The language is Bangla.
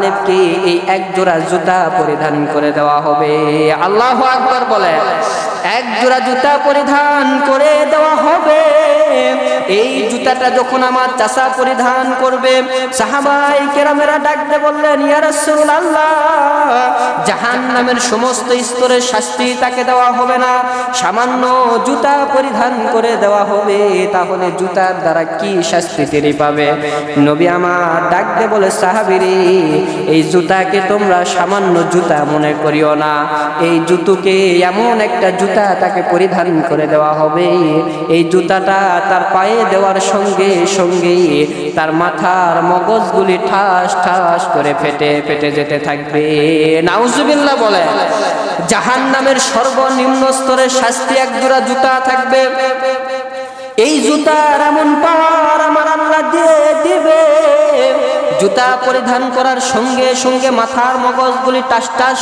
তালেবকে এই এক জোড়া জুতা পরিধান করে দেওয়া হবে। আল্লাহু আকবার বলে। এক জোড়া জুতা পরিধান করে দেওয়া হবে। এই জুতাটা যখন আমার চাচা পরিধান করবে, সাহাবায়ে কেরামেরা ডাকতে বললেন, ইয়া রাসূলুল্লাহ, জাহান্নামের সমস্ত স্তরের শাস্তি তাকে দেওয়া হবে না, সামান্য জুতা পরিধান করে দেওয়া হবে। তাহলে জুতার দ্বারা কি শাস্তি তিনি পাবে? নবী আমার ডাকতে বলে, সাহাবীরে, এই জুতাকে তোমরা সামান্য জুতা মনে করিও না। এই জুতুকে এমন একটা জুতা তাকে পরিধান করে দেওয়া হবে, এই জুতাটা তার পায়ে দেওয়ার সঙ্গে সঙ্গে তার মাথার মগজগুলি ঠাস ঠাস করে ফেটে ফেটে যেতে থাকবে। নাউজুবিল্লাহ বলে। জাহান্নামের সর্বনিম্ন স্তরের শাস্তি এক জোড়া জুতা থাকবে। এই জুতার এমন পাওয়ার আমার আল্লাহ দিয়ে দিবে, জুতা পরিধান করার সঙ্গে সঙ্গে মাথার মগজগুলি টাস টাস